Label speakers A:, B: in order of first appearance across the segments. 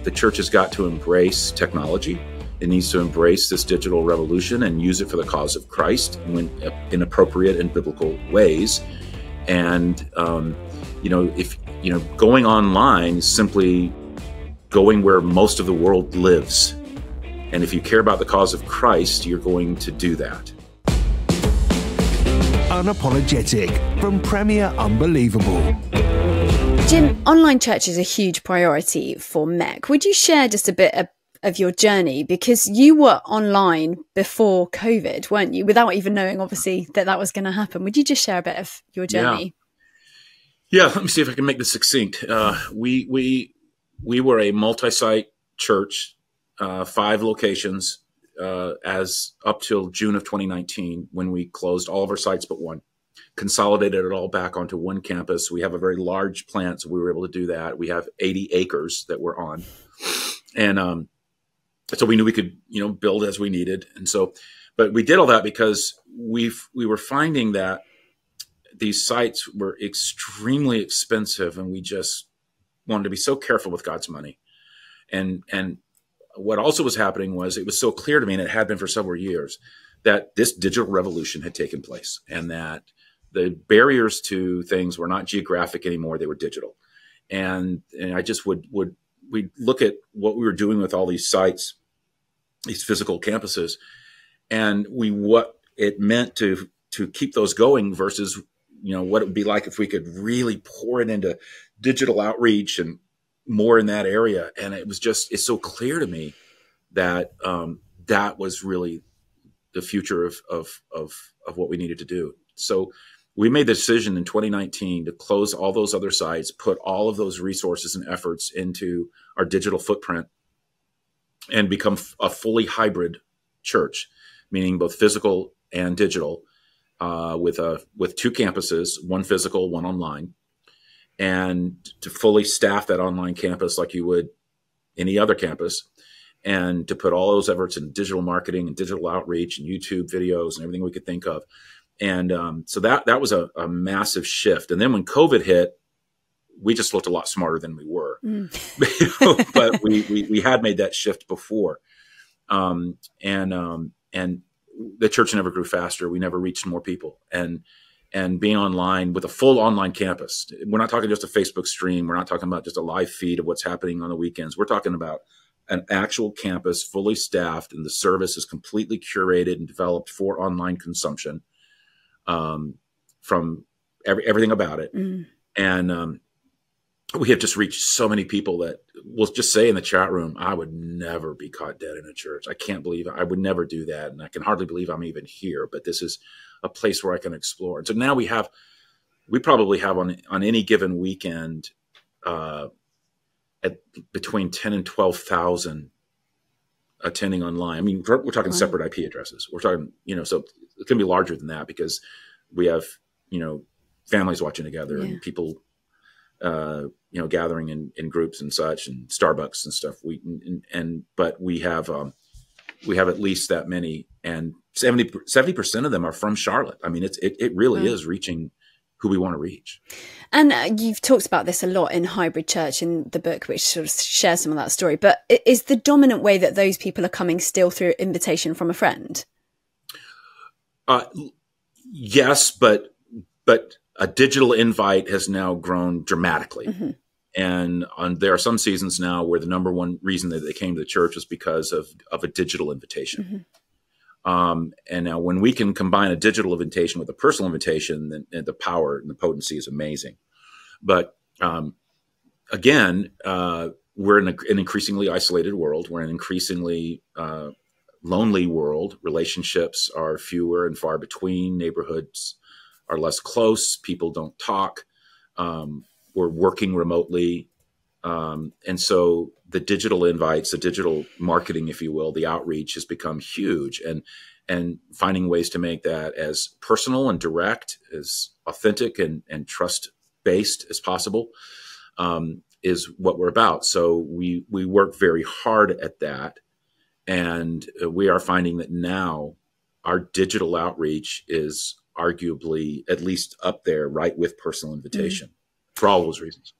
A: the church has got to embrace technology. It needs to embrace this digital revolution and use it for the cause of Christ in appropriate and biblical ways. And, if going online is simply going where most of the world lives. And if you care about the cause of Christ, you're going to do that.
B: Unapologetic from Premier Unbelievable.
C: Jim, online church is a huge priority for MEC. Would you share just a bit of your journey? Because you were online before COVID, weren't you? Without even knowing, obviously, that was going to happen. Would you just share a bit of your journey?
A: Yeah, let me see if I can make this succinct. We were a multi-site church, 5 locations, as up till June of 2019, when we closed all of our sites but one. Consolidated it all back onto one campus. We have a very large plant, so we were able to do that. We have 80 acres that we're on. And so we knew we could, build as we needed. And so, but we did all that because we were finding that these sites were extremely expensive, and we just wanted to be so careful with God's money. And what also was happening was, it was so clear to me, and it had been for several years, that this digital revolution had taken place, and that the barriers to things were not geographic anymore; they were digital. And I just we'd look at what we were doing with all these sites, these physical campuses, and what it meant to keep those going versus what it would be like if we could really pour it into digital outreach and more in that area. And it's so clear to me that that was really the future of what we needed to do. So we made the decision in 2019 to close all those other sites, put all of those resources and efforts into our digital footprint, and become a fully hybrid church, meaning both physical and digital, with 2 campuses, one physical, one online, and to fully staff that online campus like you would any other campus, and to put all those efforts in digital marketing and digital outreach and YouTube videos and everything we could think of. And so that was a massive shift. And then when COVID hit, we just looked a lot smarter than we were. But we had made that shift before. And the church never grew faster. We never reached more people. And being online with a full online campus, we're not talking just a Facebook stream. We're not talking about just a live feed of what's happening on the weekends. We're talking about an actual campus, fully staffed, and the service is completely curated and developed for online consumption. From everything about it. And we have just reached so many people that will just say in the chat room, I would never be caught dead in a church. I can't believe I would never do that. And I can hardly believe I'm even here, but this is a place where I can explore. And so now we probably have on any given weekend, at between 10 and 12,000 attending online. I mean, we're talking separate IP addresses. We're talking, so it can be larger than that because we have, families watching together and people, gathering in groups and such, and Starbucks and stuff. But we have at least that many, and 70% of them are from Charlotte. I mean, it really is reaching who we want to reach.
C: And you've talked about this a lot in Hybrid Church in the book, which sort of shares some of that story. But is the dominant way that those people are coming still through invitation from a friend?
A: Yes, but a digital invite has now grown dramatically. And there are some seasons now where the number one reason that they came to the church was because of a digital invitation. And now when we can combine a digital invitation with a personal invitation, then the power and the potency is amazing. But again, we're in an increasingly isolated world. We're in an increasingly lonely world. Relationships are fewer and far between. Neighborhoods are less close. People don't talk. We're working remotely. And so the digital invites, the digital marketing, if you will, the outreach has become huge, and finding ways to make that as personal and direct, as authentic and trust-based as possible, is what we're about. So we work very hard at that. And we are finding that now our digital outreach is arguably at least up there, right with personal invitation, for all those reasons.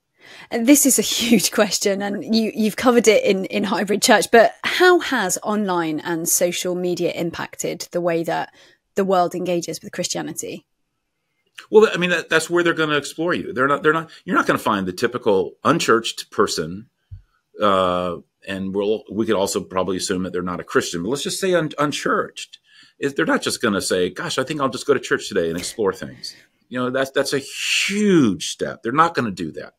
C: And this is a huge question, and you've covered it in hybrid church, but how has online and social media impacted the way that the world engages with Christianity?
A: Well, I mean, that's where they're going to explore you. You're not going to find the typical unchurched person. And we could also probably assume that they're not a Christian, but let's just say unchurched. They're not just going to say, gosh, I think I'll just go to church today and explore things. That's a huge step. They're not going to do that.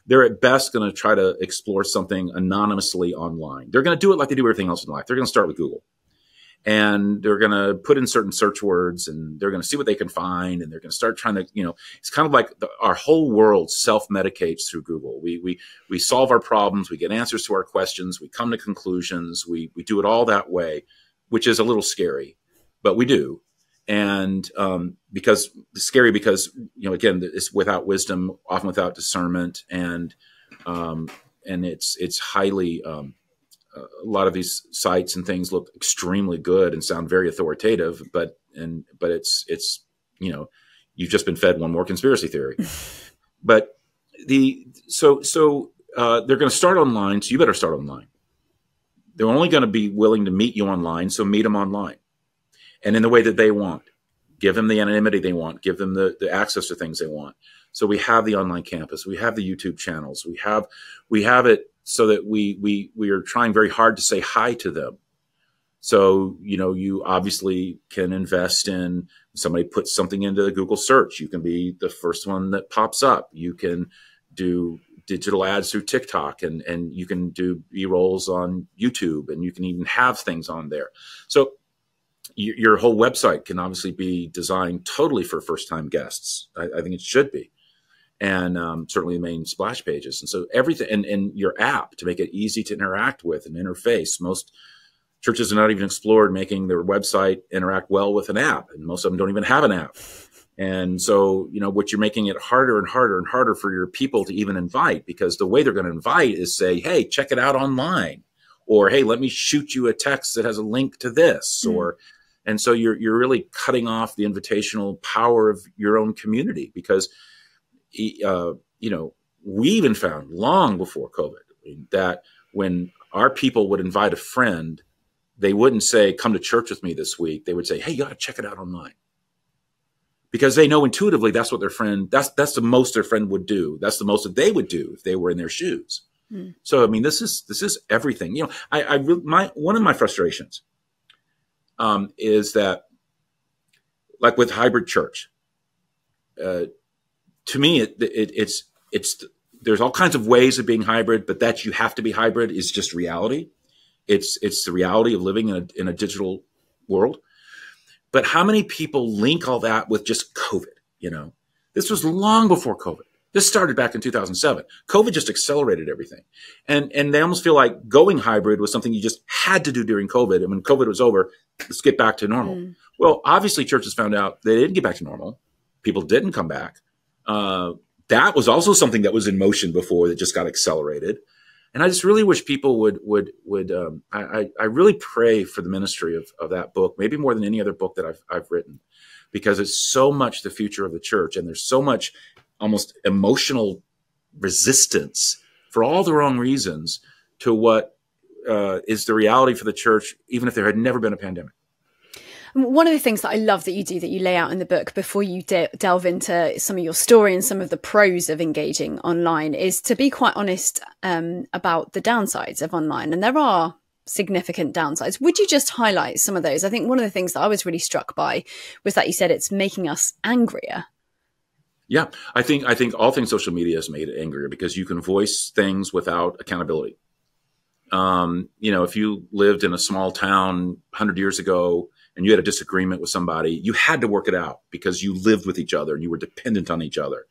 A: They're at best going to try to explore something anonymously online. They're going to do it like they do everything else in life. They're going to start with Google. And they're going to put in certain search words, and they're going to see what they can find. And they're going to start trying to, it's kind of like our whole world self-medicates through Google. We solve our problems. We get answers to our questions. We come to conclusions. We do it all that way, which is a little scary, but we do. And because it's scary because, again, it's without wisdom, often without discernment. And it's highly, a lot of these sites and things look extremely good and sound very authoritative, but it's you've just been fed one more conspiracy theory. But they're going to start online, so you better start online. They're only going to be willing to meet you online, so meet them online, and in the way that they want. Give them the anonymity they want. Give them the access to things they want. So we have the online campus. We have the YouTube channels. We have it so that we are trying very hard to say hi to them. So, you obviously can invest in somebody puts something into the Google search. You can be the first one that pops up. You can do digital ads through TikTok, and you can do B-rolls on YouTube, and you can even have things on there. So your whole website can obviously be designed totally for first-time guests. I think it should be. And certainly the main splash pages. And so everything, and your app to make it easy to interact with and interface. Most churches are not even explored making their website interact well with an app, and most of them don't even have an app. And so, what you're making it harder and harder and harder for your people to even invite, because the way they're going to invite is say, hey, check it out online, or hey, let me shoot you a text that has a link to this, and so you're really cutting off the invitational power of your own community, because we even found long before COVID that when our people would invite a friend, they wouldn't say, come to church with me this week. They would say, hey, you got to check it out online. Because they know intuitively that's what that's the most their friend would do. That's the most that they would do if they were in their shoes. So, I mean, this is everything. One of my frustrations is that, like with hybrid church, to me, it's there's all kinds of ways of being hybrid, but that you have to be hybrid is just reality. It's the reality of living in a digital world. But how many people link all that with just COVID? This was long before COVID. This started back in 2007. COVID just accelerated everything. And they almost feel like going hybrid was something you just had to do during COVID. And when COVID was over, let's get back to normal. Well, obviously churches found out they didn't get back to normal. People didn't come back. That was also something that was in motion before that just got accelerated. And I just really wish people would I really pray for the ministry of that book, maybe more than any other book that I've written, because it's so much the future of the church. And there's so much almost emotional resistance for all the wrong reasons to what is the reality for the church, even if there had never been a pandemic.
C: One of the things that I love that you lay out in the book before you delve into some of your story and some of the pros of engaging online is to be quite honest about the downsides of online. And there are significant downsides. Would you just highlight some of those? I think one of the things that I was really struck by was that you said it's making us angrier.
A: Yeah, I think all things social media has made it angrier because you can voice things without accountability. If you lived in a small town 100 years ago and you had a disagreement with somebody, you had to work it out because you lived with each other and you were dependent on each other.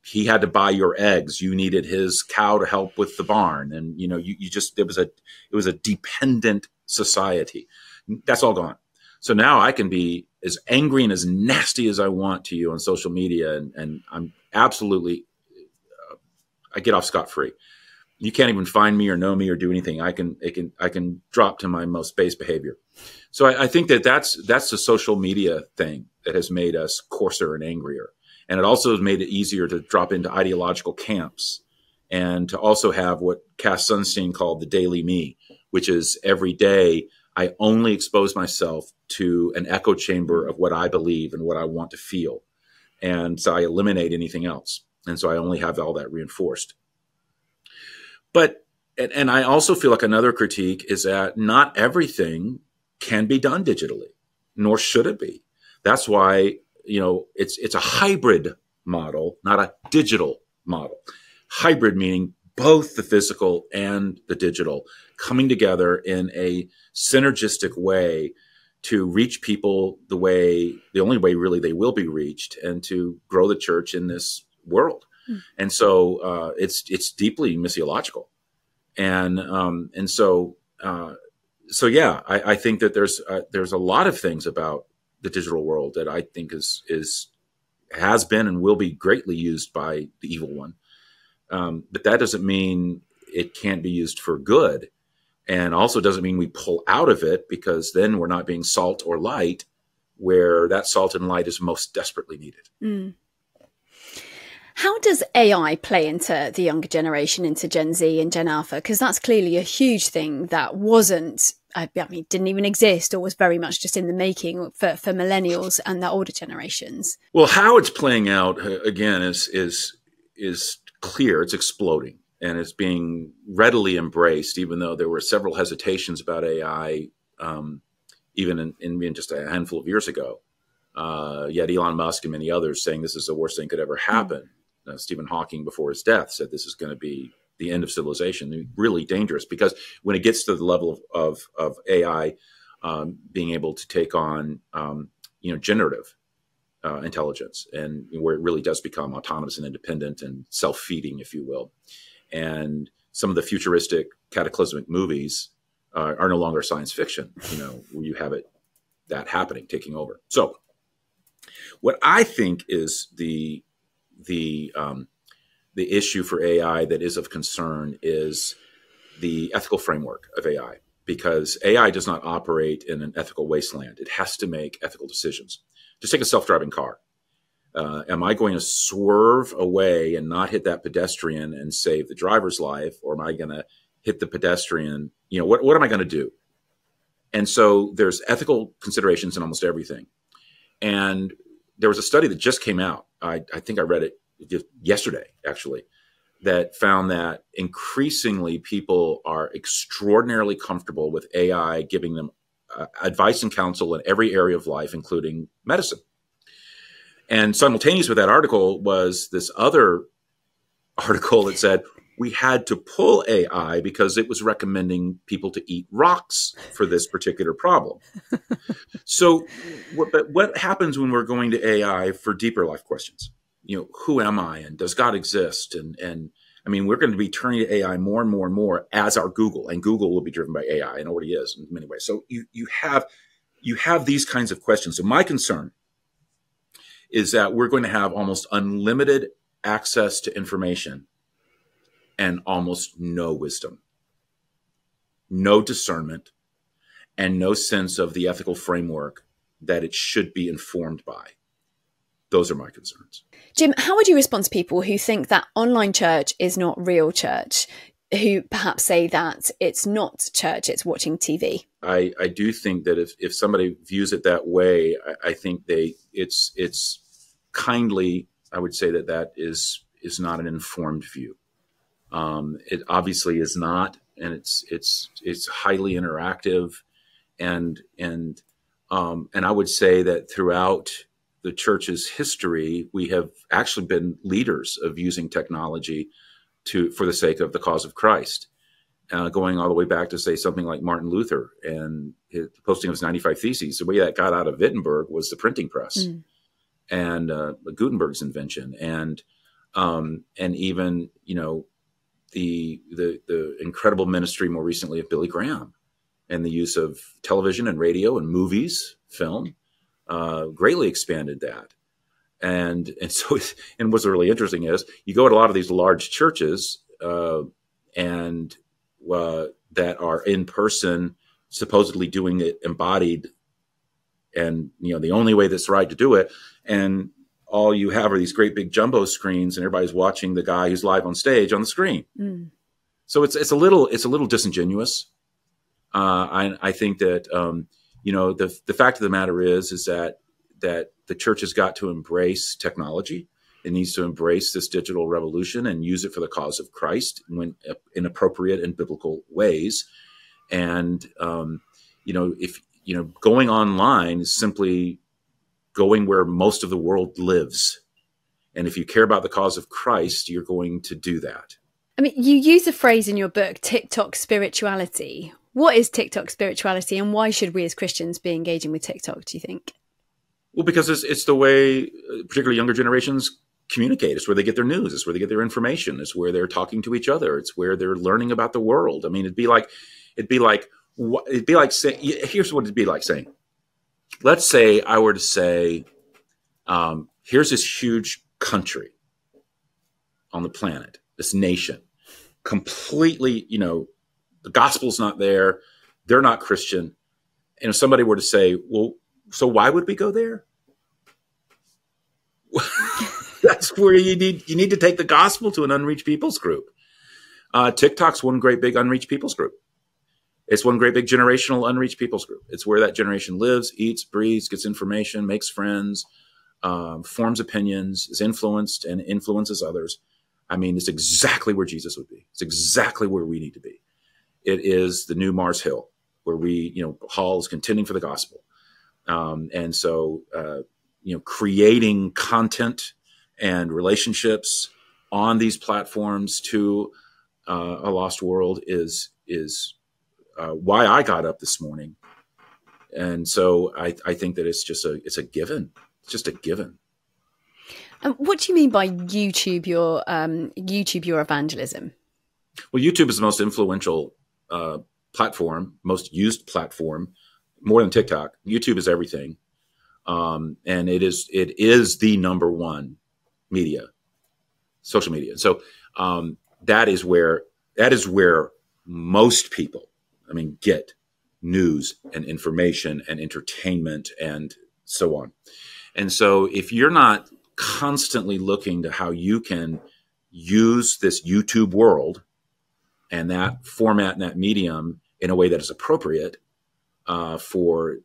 A: He had to buy your eggs. You needed his cow to help with the barn. And, it was a dependent society. That's all gone. So now I can be as angry and as nasty as I want to you on social media. And I'm absolutely, I get off scot-free. You can't even find me or know me or do anything. I can drop to my most base behavior. So I think that's the social media thing that has made us coarser and angrier. And it also has made it easier to drop into ideological camps and to also have what Cass Sunstein called the daily me, which is every day I only expose myself to an echo chamber of what I believe and what I want to feel. And so I eliminate anything else. And so I only have all that reinforced. But, and I also feel like another critique is that not everything can be done digitally, nor should it be. That's why, it's a hybrid model, not a digital model. Hybrid meaning both the physical and the digital coming together in a synergistic way to reach people the only way really they will be reached, and to grow the church in this world. And so it's deeply missiological. And so yeah, I think that there's a lot of things about the digital world that I think has been and will be greatly used by the evil one. But that doesn't mean it can't be used for good. And also doesn't mean we pull out of it, because then we're not being salt or light where that salt and light is most desperately needed. Mm.
C: How does AI play into the younger generation, into Gen Z and Gen Alpha? Because that's clearly a huge thing that didn't even exist, or was very much just in the making for millennials and the older generations.
A: Well, how it's playing out, again, is clear. It's exploding, and it's being readily embraced, even though there were several hesitations about AI, even in just a handful of years ago. Yet Elon Musk and many others saying this is the worst thing could ever happen. Stephen Hawking, before his death, said this is going to be the end of civilization. Really dangerous, because when it gets to the level of AI being able to take on generative intelligence, and where it really does become autonomous and independent and self-feeding, if you will. And some of the futuristic cataclysmic movies are no longer science fiction, where you have that happening, taking over. So what I think is the issue for AI that is of concern is the ethical framework of AI, because AI does not operate in an ethical wasteland. It has to make ethical decisions. Just take a self-driving car. Am I going to swerve away and not hit that pedestrian and save the driver's life? Or am I going to hit the pedestrian? What am I going to do? And so there's ethical considerations in almost everything. And there was a study that just came out. I think I read it just yesterday, actually, that found that increasingly people are extraordinarily comfortable with AI giving them advice and counsel in every area of life, including medicine. And simultaneous with that article was this other article that said we had to pull AI because it was recommending people to eat rocks for this particular problem. So what happens when we're going to AI for deeper life questions? Who am I, and does God exist? And I mean, we're going to be turning to AI more and more and more as our Google, and Google will be driven by AI, and already is in many ways. So you have these kinds of questions. So my concern is that we're going to have almost unlimited access to information and almost no wisdom, no discernment, and no sense of the ethical framework that it should be informed by. Those are my concerns.
C: Jim, how would you respond to people who think that online church is not real church, who perhaps say that it's not church, it's watching TV?
A: I do think that if somebody views it that way, I think it's kindly, I would say that is not an informed view. It obviously is not, and it's highly interactive, and I would say that throughout the church's history, we have actually been leaders of using technology for the sake of the cause of Christ, going all the way back to, say, something like Martin Luther and his posting of his 95 Theses. The way that got out of Wittenberg was the printing press and Gutenberg's invention, and even the incredible ministry more recently of Billy Graham, and the use of television and radio and movies, film. Greatly expanded that. And what's really interesting is you go to a lot of these large churches that are in person, supposedly doing it embodied, and the only way that's right to do it. And all you have are these great big jumbo screens, and everybody's watching the guy who's live on stage on the screen. So it's a little disingenuous. I think that the fact of the matter is that the church has got to embrace technology. It needs to embrace this digital revolution and use it for the cause of Christ in appropriate and biblical ways. And if going online is simply going where most of the world lives. And if you care about the cause of Christ, you're going to do that.
C: I mean, you use a phrase in your book, TikTok spirituality. What is TikTok spirituality, and why should we as Christians be engaging with TikTok, do you think?
A: Well, because it's the way particularly younger generations communicate. It's where they get their news. It's where they get their information. It's where they're talking to each other. It's where they're learning about the world. I mean, it'd be like saying, here's what it'd be like saying, let's say I were to say, here's this huge country on the planet, this nation, completely, the gospel's not there. They're not Christian. And if somebody were to say, well, so why would we go there? That's where you need to take the gospel to an unreached peoples group. TikTok's one great big unreached peoples group. It's one great big generational unreached peoples group. It's where that generation lives, eats, breathes, gets information, makes friends, forms opinions, is influenced and influences others. I mean, it's exactly where Jesus would be. It's exactly where we need to be. It is the new Mars Hill where Hall is contending for the gospel. And so, creating content and relationships on these platforms to a lost world is why I got up this morning. And so I think that it's a given. It's just a given.
C: What do you mean by YouTube your evangelism?
A: Well, YouTube is the most influential platform, most used platform, more than TikTok. YouTube is everything. And it is the number one social media. So that is where most people, get news and information and entertainment and so on. And so if you're not constantly looking to how you can use this YouTube world and that format and that medium in a way that is appropriate for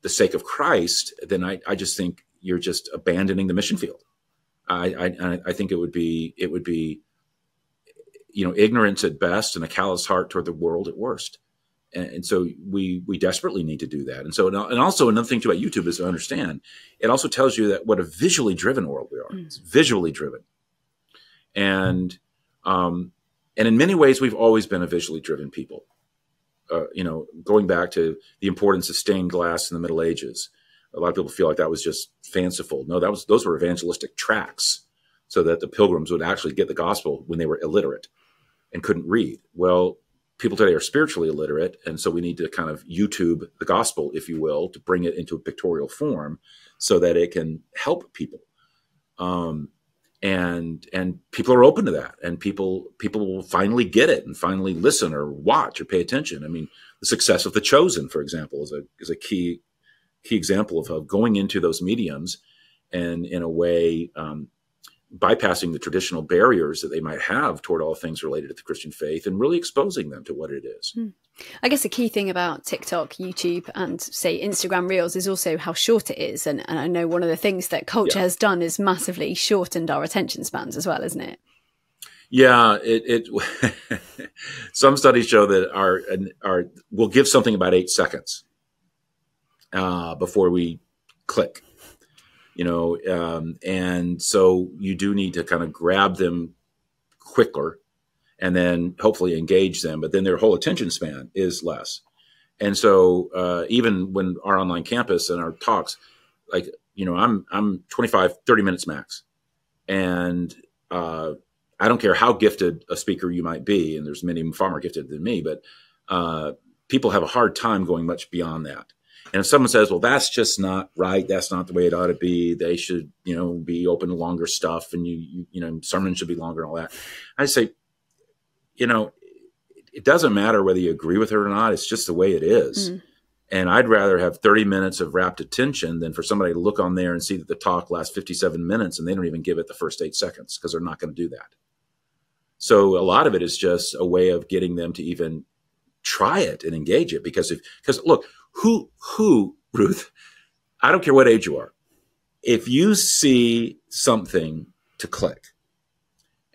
A: the sake of Christ, then I just think you're just abandoning the mission field. I think it would be ignorance at best and a callous heart toward the world at worst. And so we desperately need to do that. And so, and also another thing too about YouTube is to understand, it also tells you that what a visually driven world we are. It's visually driven. And in many ways, we've always been a visually driven people. Going back to the importance of stained glass in the Middle Ages. A lot of people feel like that was just fanciful. No, those were evangelistic tracts so that the pilgrims would actually get the gospel when they were illiterate and couldn't read. Well, people today are spiritually illiterate, and so we need to kind of YouTube the gospel, if you will, to bring it into a pictorial form so that it can help people. And people are open to that, and people will finally get it and finally listen or watch or pay attention. I mean, the success of The Chosen, for example, is a key example of going into those mediums and in a way bypassing the traditional barriers that they might have toward all things related to the Christian faith and really exposing them to what it is.
C: I guess the key thing about TikTok, YouTube, and say Instagram Reels is also how short it is. And I know one of the things that culture has done is massively shortened our attention spans as well, isn't it?
A: Yeah, it some studies show that we'll give something about 8 seconds before we click. And so you do need to kind of grab them quicker and then hopefully engage them, but then their whole attention span is less. And so even when our online campus and our talks, I'm 25, 30 minutes max. And I don't care how gifted a speaker you might be, and there's many far more gifted than me, but people have a hard time going much beyond that. And if someone says, well, that's just not right, that's not the way it ought to be, they should, be open to longer stuff, and sermons should be longer and all that, I say, it doesn't matter whether you agree with it or not. It's just the way it is. And I'd rather have 30 minutes of rapt attention than for somebody to look on there and see that the talk lasts 57 minutes and they don't even give it the first 8 seconds because they're not going to do that. So a lot of it is just a way of getting them to even try it and engage it. Because look, who, Ruth, I don't care what age you are. If you see something to click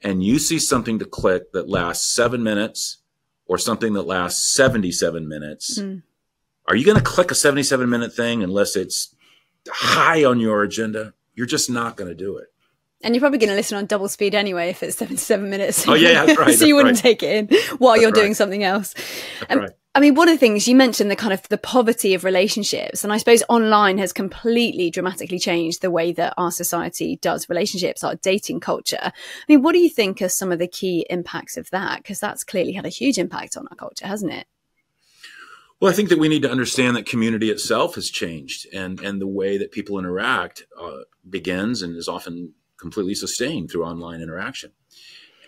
A: and you see something to click that lasts 7 minutes or something that lasts 77 minutes, are you going to click a 77-minute thing unless it's high on your agenda? You're just not going to do it.
C: And you're probably going to listen on double speed anyway if it's 77 minutes.
A: Oh, yeah, that's right.
C: So you wouldn't take it in while you're doing something else.
A: Right.
C: I mean, one of the things you mentioned, the kind of the poverty of relationships. And I suppose online has completely dramatically changed the way that our society does relationships, our dating culture. I mean, what do you think are some of the key impacts of that? Because that's clearly had a huge impact on our culture, hasn't it?
A: Well, I think that we need to understand that community itself has changed, and the way that people interact begins and is often completely sustained through online interaction.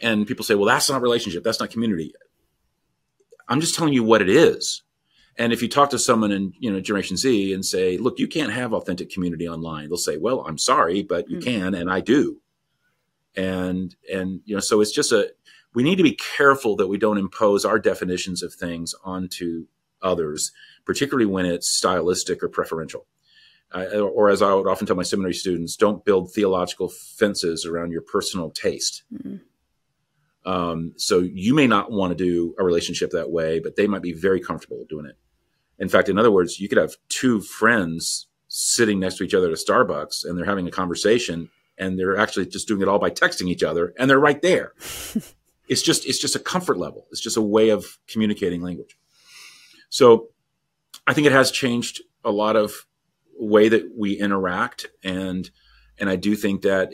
A: And people say, well, that's not relationship. That's not community. I'm just telling you what it is. And if you talk to someone in, Generation Z and say, look, you can't have authentic community online, they'll say, well, I'm sorry, but you can, and I do. And so it's just we need to be careful that we don't impose our definitions of things onto others, particularly when it's stylistic or preferential. Or as I would often tell my seminary students, don't build theological fences around your personal taste. So you may not want to do a relationship that way, but they might be very comfortable doing it. In fact, in other words, you could have 2 friends sitting next to each other at a Starbucks and they're having a conversation and they're actually just doing it all by texting each other and they're right there. It's just a comfort level. It's just a way of communicating language. So I think it has changed a lot of way that we interact. And I do think that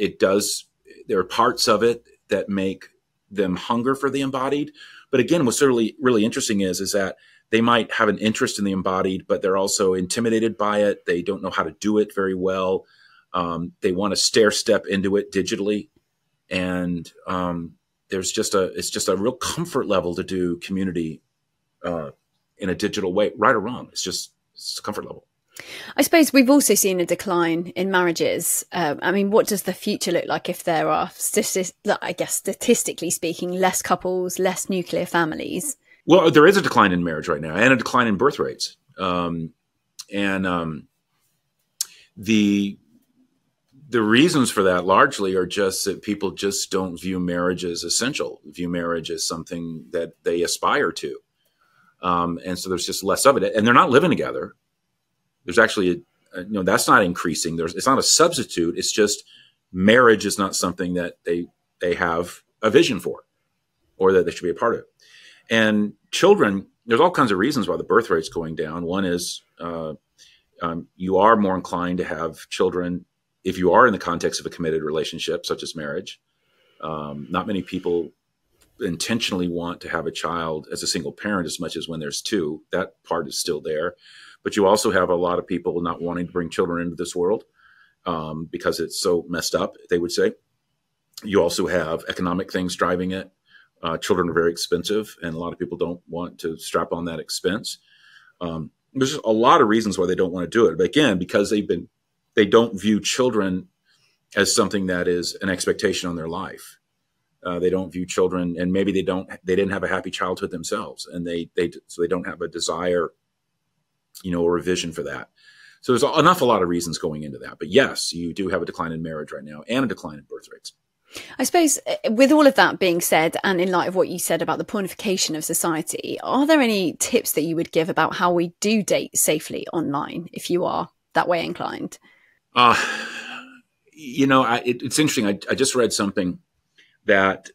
A: there are parts of it that make them hunger for the embodied. But again, what's really, really interesting is that they might have an interest in the embodied, but they're also intimidated by it. They don't know how to do it very well. They want to stair step into it digitally. And it's just a real comfort level to do community in a digital way, right or wrong. It's a comfort level.
C: I suppose we've also seen a decline in marriages. I mean, what does the future look like if there are, statistically speaking, less couples, less nuclear families?
A: Well, there is a decline in marriage right now and a decline in birth rates. The reasons for that largely are just that people just don't view marriage as essential, view marriage as something that they aspire to. And so there's just less of it. And they're not living together. There's actually, that's not increasing. It's not a substitute. It's just marriage is not something that they have a vision for or that they should be a part of. And children, there's all kinds of reasons why the birth rate's going down. One is you are more inclined to have children if you are in the context of a committed relationship, such as marriage. Not many people intentionally want to have a child as a single parent as much as when there's 2. That part is still there. But you also have a lot of people not wanting to bring children into this world because it's so messed up, they would say. You also have economic things driving it. Children are very expensive, and a lot of people don't want to strap on that expense. There's just a lot of reasons why they don't want to do it. But again, because they don't view children as something that is an expectation on their life. They don't view children, and maybe they didn't have a happy childhood themselves, and so they don't have a desire, or a vision for that. So there's an awful lot of reasons going into that. But yes, you do have a decline in marriage right now and a decline in birth rates.
C: I suppose with all of that being said, and in light of what you said about the pornification of society, are there any tips that you would give about how we do date safely online if you are that way inclined?
A: It's interesting. I just read something that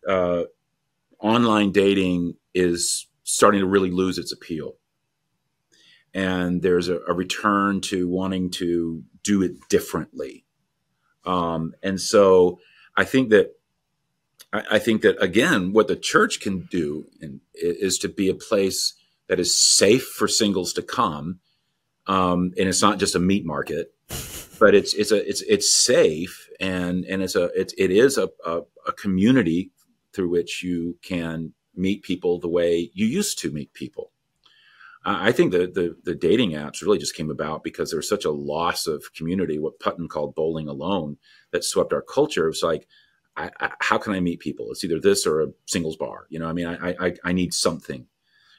A: online dating is starting to really lose its appeal. And there's a return to wanting to do it differently. And so I think that again, what the church can do is to be a place that is safe for singles to come. And it's not just a meat market, but it's safe and it is a community through which you can meet people the way you used to meet people. I think the dating apps really just came about because there was such a loss of community, what Putnam called bowling alone, that swept our culture. It was like, how can I meet people? It's either this or a singles bar. You know, I mean, I need something.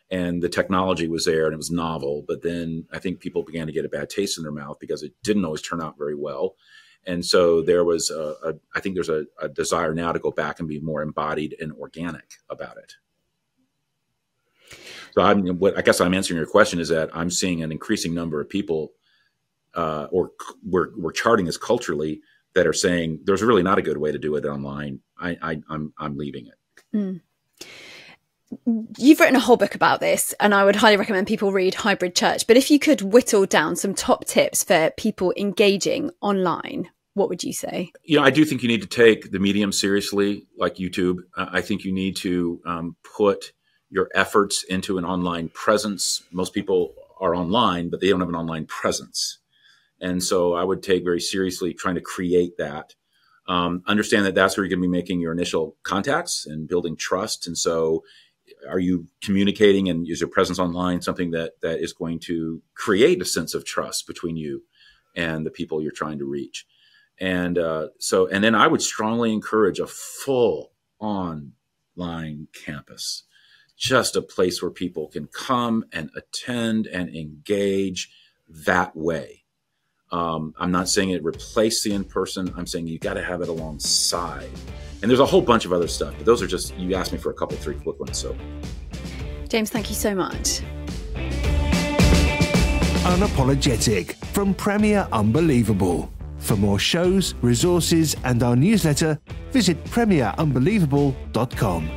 A: And the technology was there and it was novel. But then I think people began to get a bad taste in their mouth because it didn't always turn out very well. And so there was I think there's a desire now to go back and be more embodied and organic about it. So I guess I'm answering your question is that I'm seeing an increasing number of people, or we're charting this culturally, that are saying there's really not a good way to do it online. I'm leaving it.
C: Mm. You've written a whole book about this, and I would highly recommend people read Hybrid Church. But if you could whittle down some top tips for people engaging online, what would you say? You know,
A: I do think you need to take the medium seriously, like YouTube. I think you need to put your efforts into an online presence. Most people are online, but they don't have an online presence. And so I would take very seriously trying to create that. Understand that that's where you're going to be making your initial contacts and building trust. And so are you communicating and is your presence online something that is going to create a sense of trust between you and the people you're trying to reach? And and then I would strongly encourage a full online campus, just a place where people can come and attend and engage that way. I'm not saying it replace the in-person. I'm saying you got to have it alongside. And there's a whole bunch of other stuff, but those are just, you asked me for a couple, 3 quick ones. So,
C: James, thank you so much.
B: Unapologetic from Premier Unbelievable. For more shows, resources, and our newsletter, visit premierunbelievable.com.